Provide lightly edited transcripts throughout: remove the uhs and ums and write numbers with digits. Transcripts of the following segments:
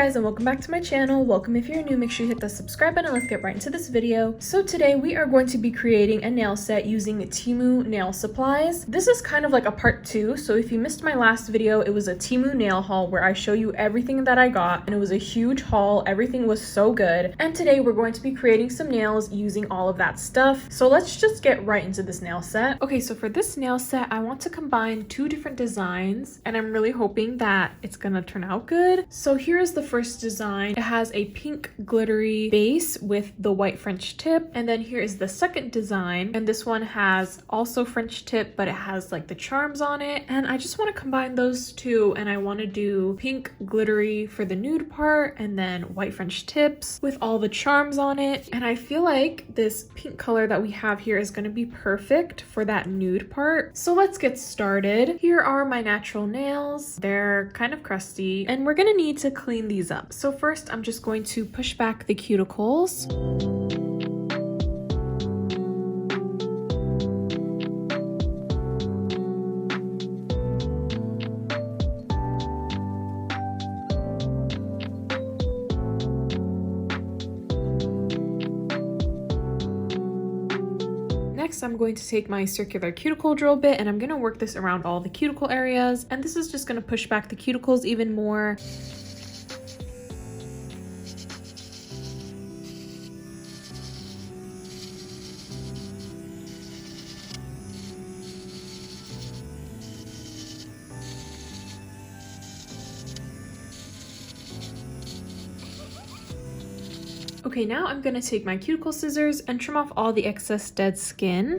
guys, and welcome back to my channel. Welcome if you're new, make sure you hit the subscribe button. Let's get right into this video. So today we are going to be creating a nail set using TEMU nail supplies. This is kind of like a part 2, so if you missed my last video, it was a TEMU nail haul where I show you everything that I got, and it was a huge haul. Everything was so good. And today we're going to be creating some nails using all of that stuff. So let's just get right into this nail set. Okay, so for this nail set, I want to combine 2 different designs, and I'm really hoping that it's gonna turn out good. So here is the first design. It has a pink glittery base with the white French tip, and then here is the second design, and this one has also French tip, but it has like the charms on it. And I just want to combine those two, and I want to do pink glittery for the nude part and then white French tips with all the charms on it. And I feel like this pink color that we have here is going to be perfect for that nude part. So let's get started. Here are my natural nails. They're kind of crusty, and we're gonna need to clean these up. So first, I'm just going to push back the cuticles. Next, I'm going to take my circular cuticle drill bit, and I'm going to work this around all the cuticle areas, and this is just going to push back the cuticles even more. Okay, now I'm going to take my cuticle scissors and trim off all the excess dead skin.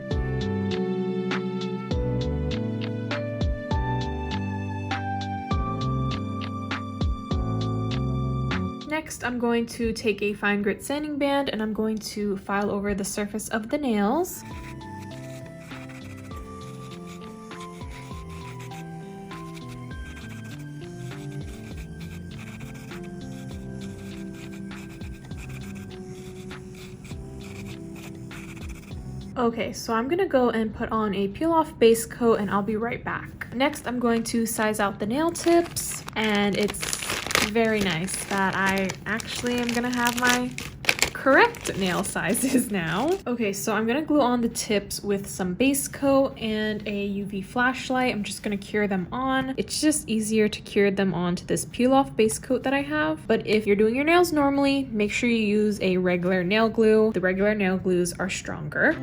Next, I'm going to take a fine grit sanding band, and I'm going to file over the surface of the nails. Okay, so I'm gonna go and put on a peel off base coat, and I'll be right back. Next, I'm going to size out the nail tips, and it's very nice that I actually am gonna have my correct nail sizes now. Okay, so I'm gonna glue on the tips with some base coat and a UV flashlight. I'm just gonna cure them on. It's just easier to cure them onto this peel off base coat that I have. But if you're doing your nails normally, make sure you use a regular nail glue. The regular nail glues are stronger.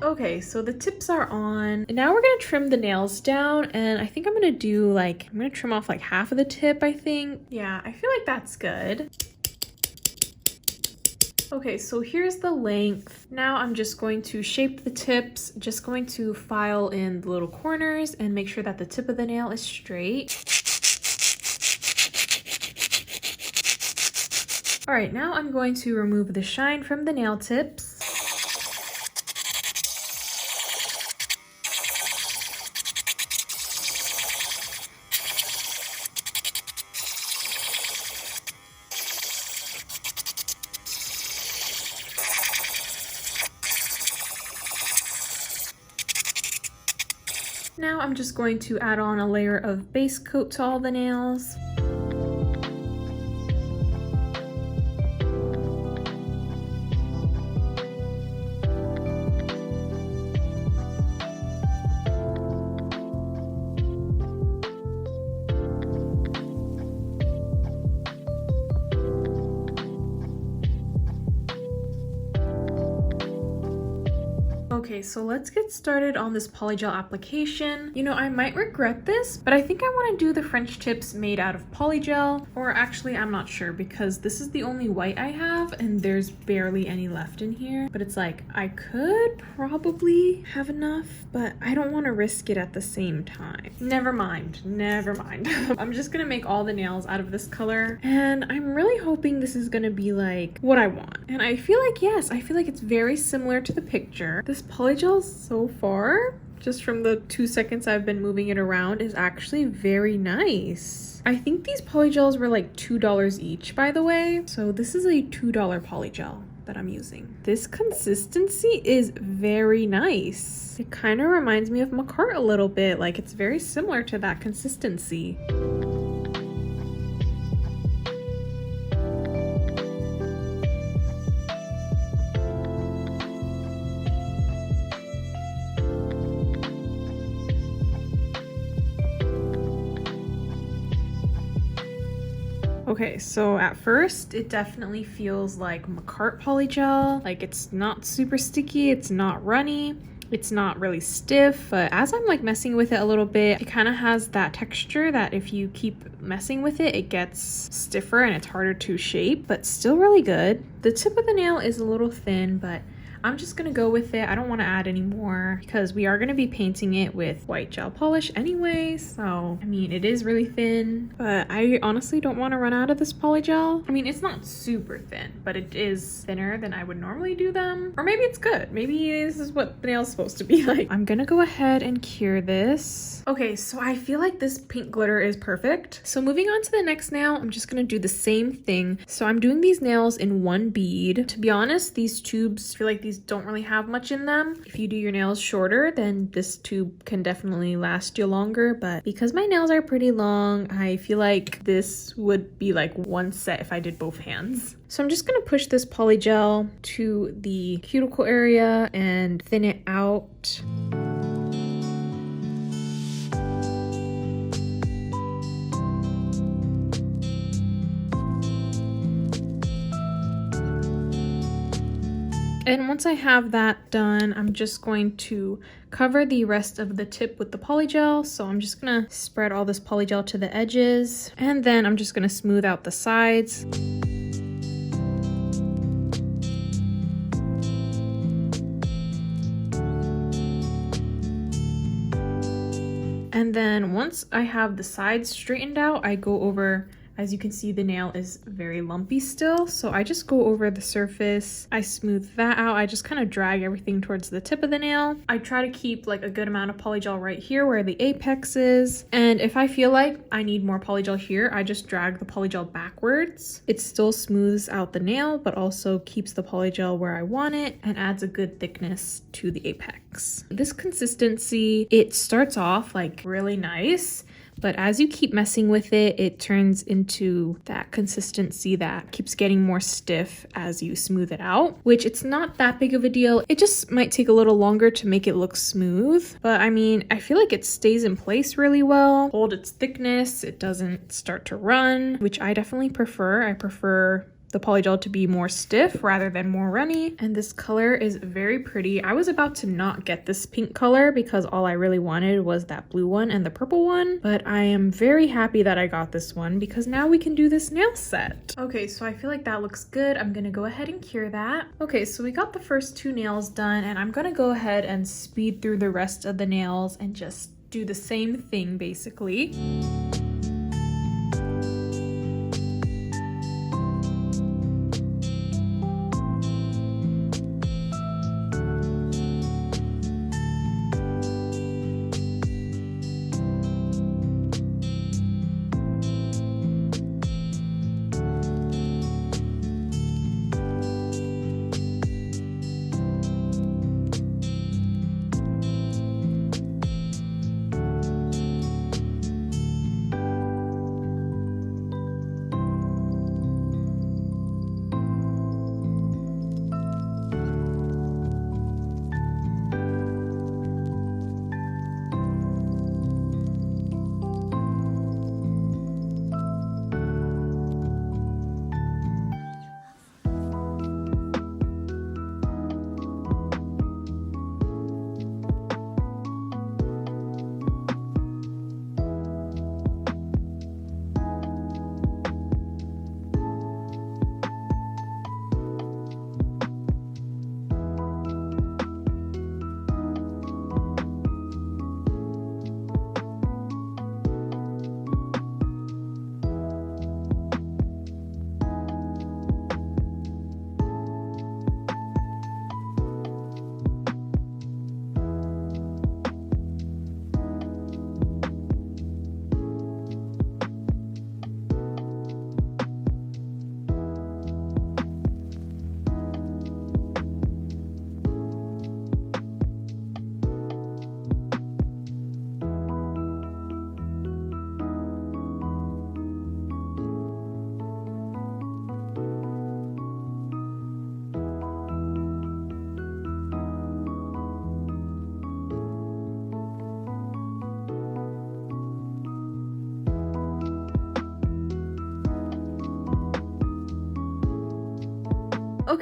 Okay, so the tips are on, and now we're gonna trim the nails down, and I think I'm gonna do I'm gonna trim off like half of the tip, I think. Yeah, I feel like that's good. Okay, so here's the length. Now I'm just going to shape the tips, just going to file in the little corners and make sure that the tip of the nail is straight. All right, now I'm going to remove the shine from the nail tips. Now I'm just going to add on a layer of base coat to all the nails. Okay, so let's get started on this polygel application. You know, I might regret this, but I think I want to do the French tips made out of polygel, or actually I'm not sure because this is the only white I have and there's barely any left in here. But it's like, I could probably have enough, but I don't want to risk it at the same time. Never mind, never mind. I'm just gonna make all the nails out of this color, and I'm really hoping this is gonna be like what I want. And I feel like, yes, I feel like it's very similar to the picture. This polygel so far, just from the 2 seconds I've been moving it around, is actually very nice. I think these polygels were like $2 each, by the way. So this is a $2 polygel that I'm using. This consistency is very nice. It kind of reminds me of Makartt a little bit. Like, it's very similar to that consistency. Okay, so at first it definitely feels like Makartt polygel. Like it's not super sticky, it's not runny. It's not really stiff, but as I'm like messing with it a little bit, it kind of has that texture that if you keep messing with it, it gets stiffer and it's harder to shape, but still really good. The tip of the nail is a little thin, but I'm just gonna go with it. I don't want to add any more because we are gonna be painting it with white gel polish anyway. So, I mean, it is really thin, but I honestly don't want to run out of this polygel. I mean, it's not super thin, but it is thinner than I would normally do them. Or maybe it's good. Maybe this is what the nail's supposed to be like. I'm gonna go ahead and cure this. Okay, so I feel like this pink glitter is perfect. So moving on to the next nail, I'm just gonna do the same thing. So I'm doing these nails in one bead. To be honest, these tubes, I feel like these don't really have much in them. If you do your nails shorter, then this tube can definitely last you longer, but because my nails are pretty long, I feel like this would be like one set if I did both hands. So I'm just gonna push this polygel to the cuticle area and thin it out. And once I have that done, I'm just going to cover the rest of the tip with the polygel. So I'm just gonna spread all this polygel to the edges, and then I'm just gonna smooth out the sides. And then once I have the sides straightened out, I go over. As you can see, the nail is very lumpy still, so I just go over the surface, I smooth that out, I just kind of drag everything towards the tip of the nail. I try to keep like a good amount of polygel right here where the apex is, and if I feel like I need more polygel here, I just drag the polygel backwards. It still smooths out the nail, but also keeps the polygel where I want it and adds a good thickness to the apex. This consistency, it starts off like really nice, but as you keep messing with it, it turns into that consistency that keeps getting more stiff as you smooth it out, which it's not that big of a deal. It just might take a little longer to make it look smooth. But I mean, I feel like it stays in place really well, hold its thickness, it doesn't start to run, which I definitely prefer. I prefer the polygel to be more stiff rather than more runny. And this color is very pretty. I was about to not get this pink color because all I really wanted was that blue one and the purple one, but I am very happy that I got this one because now we can do this nail set. Okay, so I feel like that looks good. I'm gonna go ahead and cure that. Okay, so we got the first two nails done, and I'm gonna go ahead and speed through the rest of the nails and just do the same thing basically.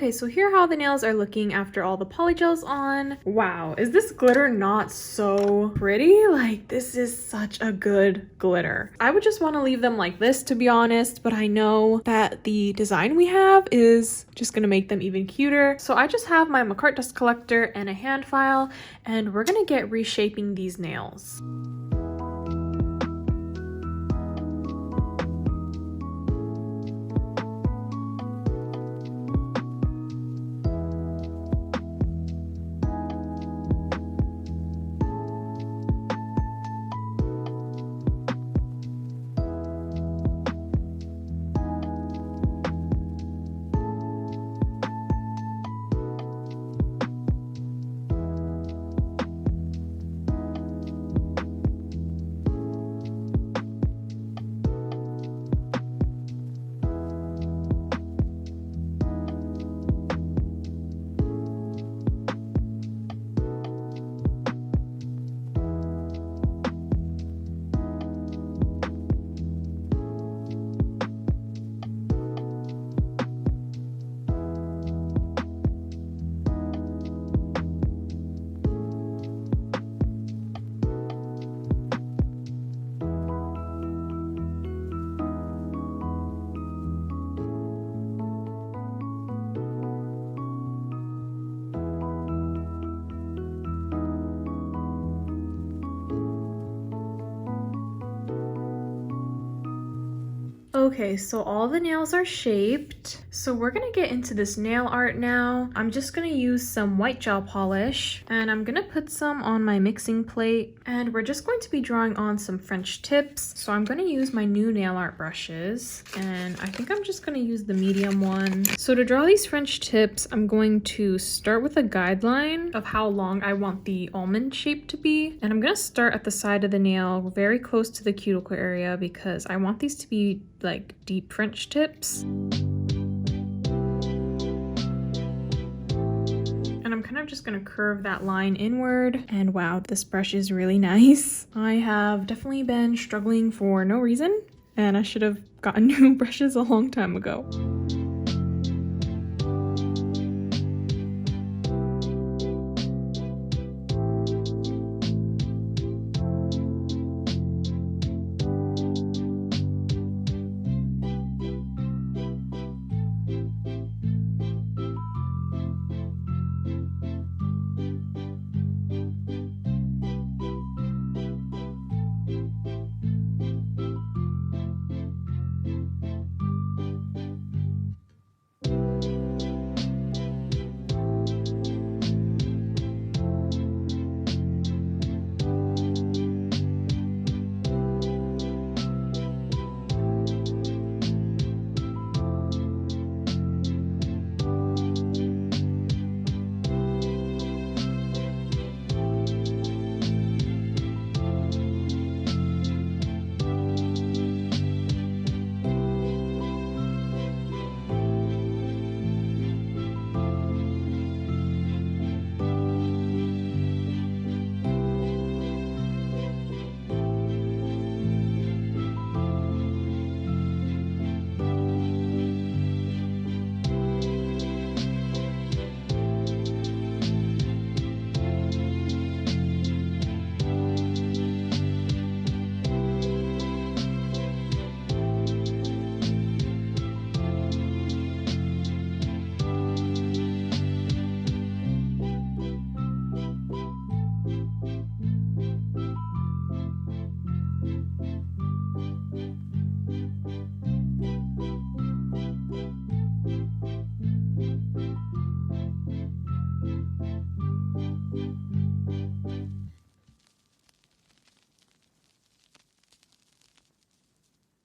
Okay, so here are how the nails are looking after all the polygel's on. Wow, is this glitter not so pretty? Like, this is such a good glitter. I would just want to leave them like this, to be honest, but I know that the design we have is just gonna make them even cuter. So I just have my Makartt dust collector and a hand file, and we're gonna get reshaping these nails. Okay, so all the nails are shaped. So we're gonna get into this nail art now. I'm just gonna use some white gel polish and I'm gonna put some on my mixing plate, and we're just going to be drawing on some French tips. So I'm gonna use my new nail art brushes, and I think I'm just gonna use the medium one. So to draw these French tips, I'm going to start with a guideline of how long I want the almond shape to be. And I'm gonna start at the side of the nail, very close to the cuticle area, because I want these to be like deep French tips. And I'm kind of just gonna curve that line inward. And wow, this brush is really nice. I have definitely been struggling for no reason, and I should have gotten new brushes a long time ago.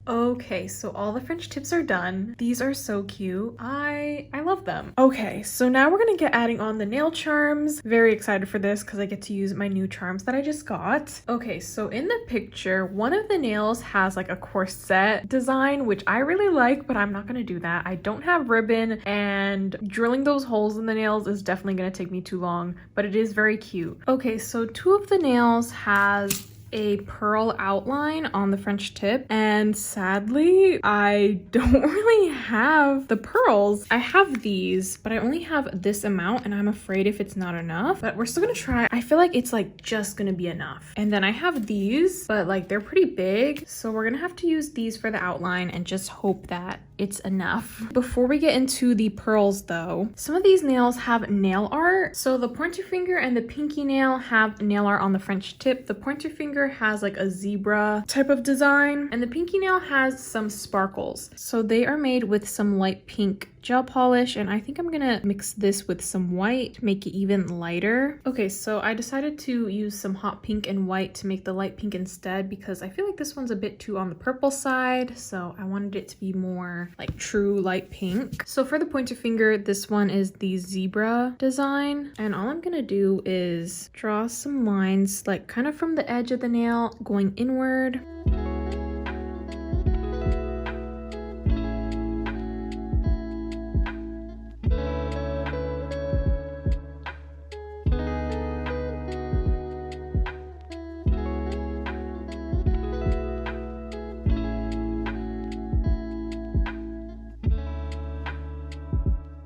Okay, so all the French tips are done. These are so cute. I love them. Okay, so now we're gonna get adding on the nail charms. Very excited for this because I get to use my new charms that I just got. Okay, so in the picture, one of the nails has like a corset design, which I really like, but I'm not gonna do that. I don't have ribbon, and drilling those holes in the nails is definitely gonna take me too long, but it is very cute. Okay, so two of the nails has a pearl outline on the French tip, and sadly I don't really have the pearls. I have these, but I only have this amount and I'm afraid if it's not enough, but we're still gonna try. I feel like it's like just gonna be enough. And then I have these, but like they're pretty big, so we're gonna have to use these for the outline and just hope that it's enough. Before we get into the pearls though, some of these nails have nail art. So the pointer finger and the pinky nail have nail art on the French tip. The pointer finger has like a zebra type of design, and the pinky nail has some sparkles. So they are made with some light pink gel polish, and I think I'm gonna mix this with some white to make it even lighter. Okay, so I decided to use some hot pink and white to make the light pink instead, because I feel like this one's a bit too on the purple side, so I wanted it to be more like true light pink. So for the pointer finger, this one is the zebra design, and all I'm gonna do is draw some lines like kind of from the edge of the nail going inward.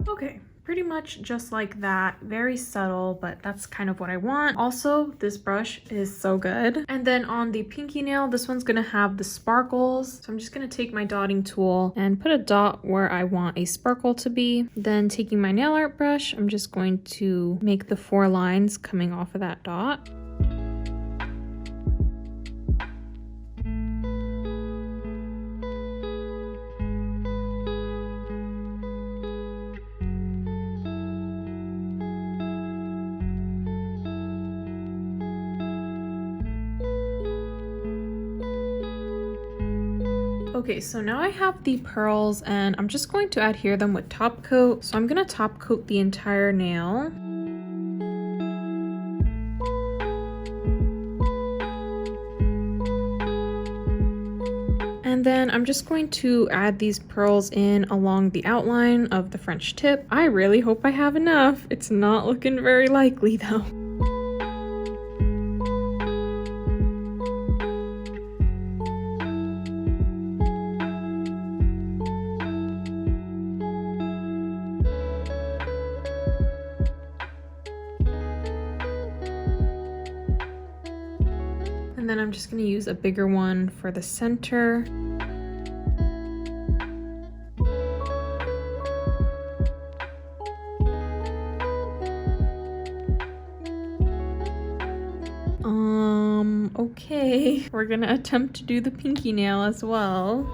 Okay, pretty much just like that. Very subtle, but that's kind of what I want. Also, this brush is so good. And then on the pinky nail, this one's gonna have the sparkles. So I'm just gonna take my dotting tool and put a dot where I want a sparkle to be. Then taking my nail art brush, I'm just going to make the 4 lines coming off of that dot. Okay, so now I have the pearls and I'm just going to adhere them with top coat. So I'm gonna top coat the entire nail. And then I'm just going to add these pearls in along the outline of the French tip. I really hope I have enough. It's not looking very likely though. And then I'm just going to use a bigger one for the center. Okay. We're going to attempt to do the pinky nail as well.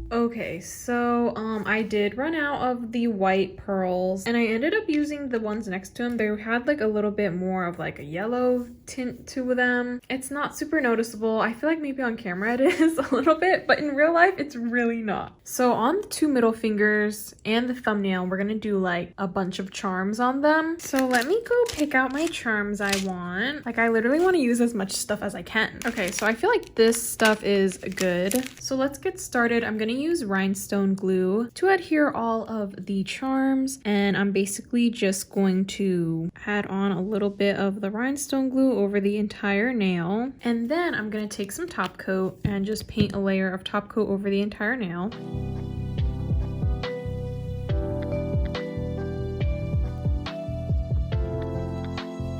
Okay, so I did run out of the white pearls and I ended up using the ones next to them. They had like a little bit more of like a yellow tint to them. It's not super noticeable. I feel like maybe on camera it is a little bit, but in real life it's really not. So on the 2 middle fingers and the thumbnail, we're gonna do like a bunch of charms on them. So let me go pick out my charms I want. Like I literally want to use as much stuff as I can. Okay, so I feel like this stuff is good. So let's get started. I'm gonna use rhinestone glue to adhere all of the charms, and I'm basically just going to add on a little bit of the rhinestone glue over the entire nail, and then I'm going to take some top coat and just paint a layer of top coat over the entire nail.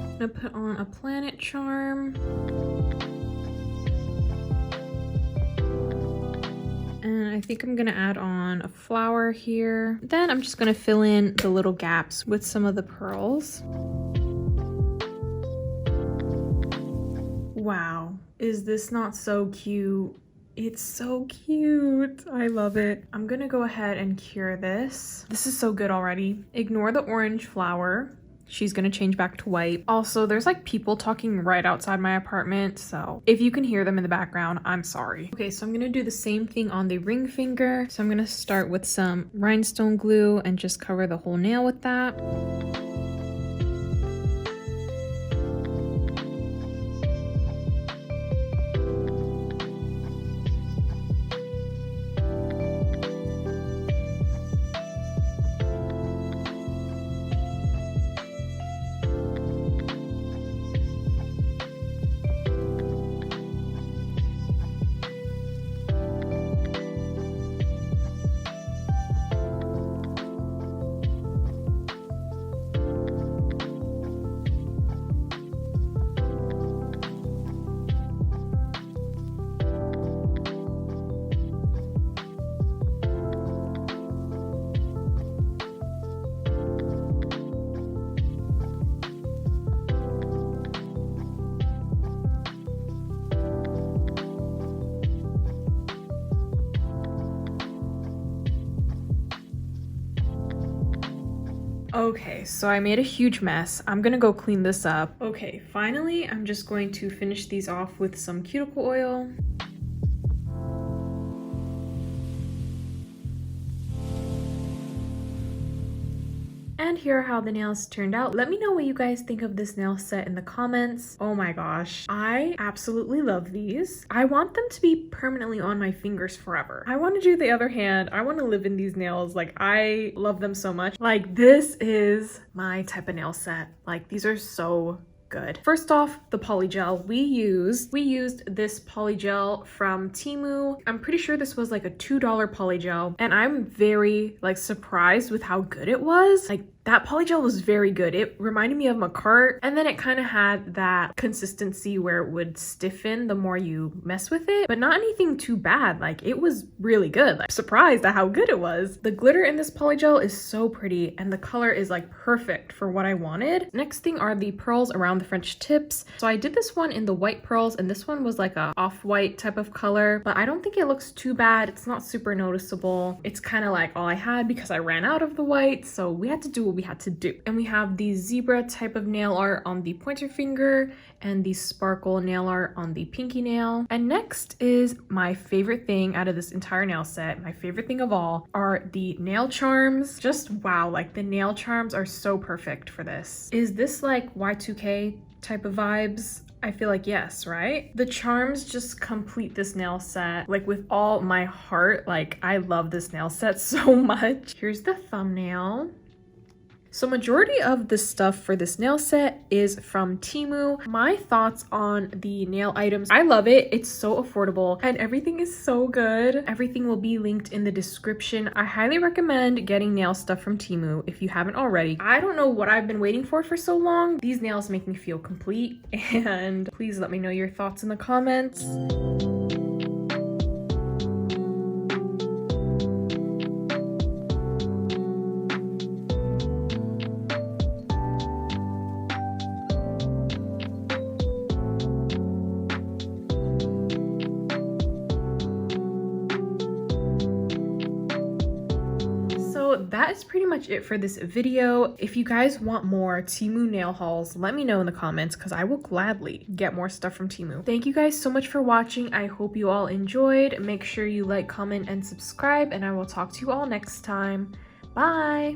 I'm going to put on a planet charm. And I think I'm gonna add on a flower here. Then I'm just gonna fill in the little gaps with some of the pearls. Wow, is this not so cute? It's so cute. I love it. I'm gonna go ahead and cure this. This is so good already. Ignore the orange flower. she's gonna change back to white. Also, there's like people talking right outside my apartment, so if you can hear them in the background, I'm sorry. Okay, so I'm gonna do the same thing on the ring finger. So I'm gonna start with some rhinestone glue and just cover the whole nail with that. Okay, so I made a huge mess. I'm gonna go clean this up. Okay, finally, I'm just going to finish these off with some cuticle oil. And here are how the nails turned out. Let me know what you guys think of this nail set in the comments. Oh my gosh, I absolutely love these. I want them to be permanently on my fingers forever. I want to do the other hand. I want to live in these nails. Like, I love them so much. Like, this is my type of nail set. Like, these are so good. First off, the polygel we used this polygel from TEMU. I'm pretty sure this was like a $2 polygel, and I'm very like surprised with how good it was. Like, that polygel was very good. It reminded me of Makartt, and then it kind of had that consistency where it would stiffen the more you mess with it, but not anything too bad. Like, it was really good. Like, surprised at how good it was. The glitter in this polygel is so pretty, and the color is like perfect for what I wanted. Next thing are the pearls around the French tips. So I did this one in the white pearls, and this one was like a off-white type of color, but I don't think it looks too bad. It's not super noticeable. It's kind of like all I had because I ran out of the white, so we had to do what we had to do. And we have the zebra type of nail art on the pointer finger and the sparkle nail art on the pinky nail. And next is my favorite thing out of this entire nail set. My favorite thing of all are the nail charms. Just wow, like the nail charms are so perfect for this. Is this like Y2K type of vibes? I feel like yes, right? The charms just complete this nail set like with all my heart. Like, I love this nail set so much. Here's the thumbnail. So majority of the stuff for this nail set is from TEMU. My thoughts on the nail items: I love it. It's so affordable and everything is so good. Everything will be linked in the description. I highly recommend getting nail stuff from TEMU if you haven't already. I don't know what I've been waiting for so long. These nails make me feel complete, and please let me know your thoughts in the comments. That is pretty much it for this video. If you guys want more TEMU nail hauls, let me know in the comments because I will gladly get more stuff from TEMU. Thank you guys so much for watching. I hope you all enjoyed. Make sure you like, comment, and subscribe, and I will talk to you all next time. Bye!